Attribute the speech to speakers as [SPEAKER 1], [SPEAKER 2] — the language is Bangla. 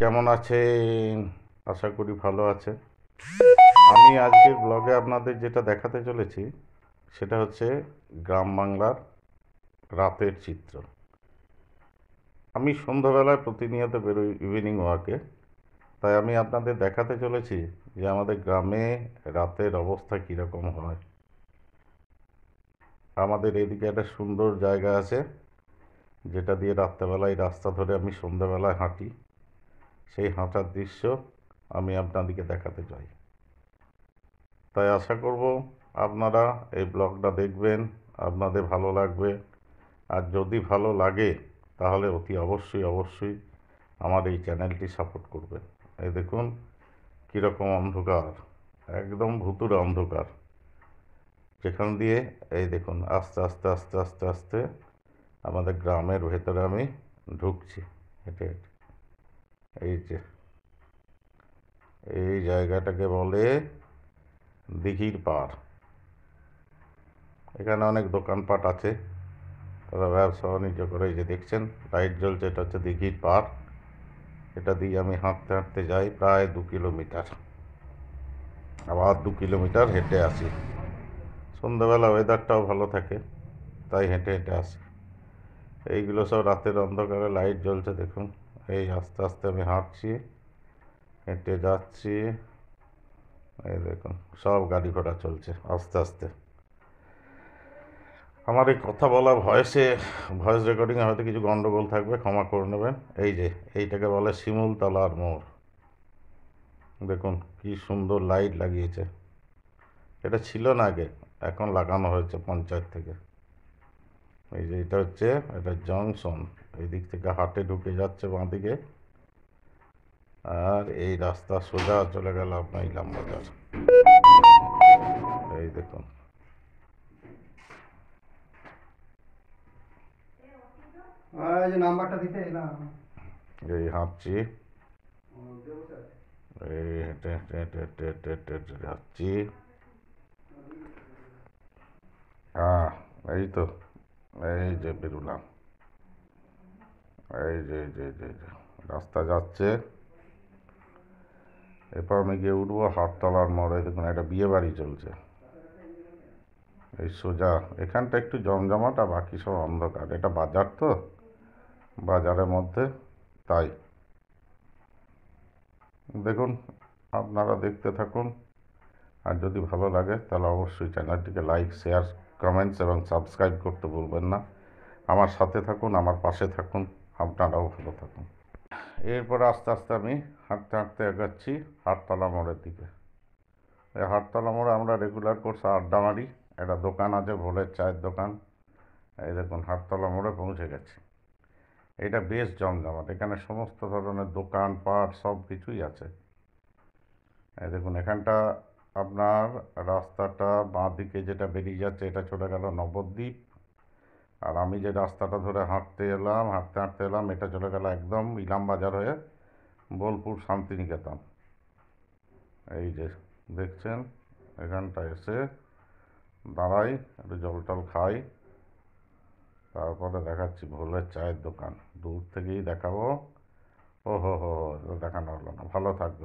[SPEAKER 1] কেমন আছেন? আশা করি ভালো আছেন। আমি আজকের ব্লগে আপনাদের যেটা দেখাতে চলেছি সেটা হচ্ছে গ্রাম বাংলার রাতের চিত্র। আমি সন্ধ্যাবেলায় প্রতিনিয়ত বেরোই ইভিনিং ওয়াকে, তাই আমি আপনাদের দেখাতে চলেছি যে আমাদের গ্রামে রাতের অবস্থা কীরকম হয়। আমাদের এদিকে একটা সুন্দর জায়গা আছে যেটা দিয়ে রাত্রেবেলায় রাস্তা ধরে আমি সন্ধ্যাবেলায় হাঁটি। সেই হাঁটার দৃশ্য আমি আপনাদেরকে দেখাতে চাই। তাই আশা করব আপনারা এই ব্লগটা দেখবেন, আপনাদের ভালো লাগবে। আর যদি ভালো লাগে তাহলে অতি অবশ্যই আমার এই চ্যানেলটি সাপোর্ট করবেন। এই দেখুন কীরকম অন্ধকার, একদম ভুতুড়ে অন্ধকার, যেখান দিয়ে এই দেখুন আস্তে আস্তে আস্তে আস্তে আস্তে আমাদের গ্রামের ভেতরে আমি ঢুকছি হেঁটে হেঁটে। এই যে এই জায়গাটাকে বলে দিঘির পাড়। এখানে অনেক দোকানপাট আছে, তারা ব্যবসা বাণিজ্য করে। এই যে দেখছেন লাইট জ্বলছে, এটা হচ্ছে দিঘির পাড়। এটা দিয়ে আমি হাঁটতে হাঁটতে যাই প্রায় 2 কিলোমিটার, আবার 2 কিলোমিটার হেঁটে আসি। সন্ধ্যাবেলা ওয়েদারটাও ভালো থাকে, তাই হেঁটে হেঁটে আসি। এইগুলো সব রাতের অন্ধকারে লাইট জ্বলছে দেখুন। এই আস্তে আস্তে আমি হাঁটছি, হেঁটে যাচ্ছি। এই দেখুন সব গাড়ি ঘোড়া চলছে আস্তে আস্তে। আমার এই কথা বলা ভয়েস রেকর্ডিংয়ে হয়তো কিছু গন্ডগোল থাকবে, ক্ষমা করে নেবেন। এই যে এইটাকে বলে শিমুলতলার মোড়। দেখুন কি সুন্দর লাইট লাগিয়েছে। এটা ছিল না আগে, এখন লাগানো হয়েছে পঞ্চায়েত থেকে। এই যে এটা জংশন। এই দিক থেকে হাটে ঢুকে যাচ্ছে বাঁদিকে, আর এই রাস্তা সোজা চলে গেল আপনার ইলামবাজার। এই দেখুন
[SPEAKER 2] নাম্বারটা দিতে না।
[SPEAKER 1] এই হাঁটছি, এই হেঁটে হেঁটে হেঁটে হেঁটে হেঁটে হেঁটে হেঁটে যাচ্ছি। হ্যাঁ, এই তো এই যে বেরোলাম। এই যে রাস্তা যাচ্ছে। এরপর আমি গিয়ে উঠবো হাটতলার মোড়ে। দেখুন একটা বিয়ে বাড়ি চলছে। এই সোজা এখানটা একটু জমজমাট, আর বাকি সব অন্ধকার। এটা বাজার তো, বাজারের মধ্যে, তাই। দেখুন আপনারা দেখতে থাকুন, আর যদি ভালো লাগে তাহলে অবশ্যই চ্যানেলটিকে লাইক, শেয়ার, কমেন্টস এবং সাবস্ক্রাইব করতে ভুলবেন না। আমার সাথে থাকুন, আমার পাশে থাকুন, আপনারাও ভালো থাকুন। এরপর আস্তে আস্তে আমি হাঁটতে হাঁটতে এগোচ্ছি হাটতলা মোড়ের দিকে। এই হাটতলা মোড়ে আমরা রেগুলার কোর্স আড্ডা মারি। একটা দোকান আছে, ভোলের চায়ের দোকান। এই দেখুন হাটতলা মোড়ে পৌঁছে গেছি। এটা বেশ জমজমাট, এখানে সমস্ত ধরনের দোকান পাট সব কিছুই আছে। এই দেখুন এখানটা আপনার রাস্তাটা বাঁ দিকে যেটা বেরিয়ে যাচ্ছে এটা চলে গেল নবদ্বীপ। আর আমি যে রাস্তাটা ধরে হাঁটতে এলাম এটা চলে গেল একদম ইলামবাজার হয়ে বোলপুর শান্তিনিকেতন। এই যে দেখছেন এখানটা এসে দাঁড়াই, একটু জল টল খাই, তারপরে দেখাচ্ছি ভোলের চায়ের দোকান। দূর থেকেই দেখাবো। ও হো দেখানো হলো না, ভালো থাকবে।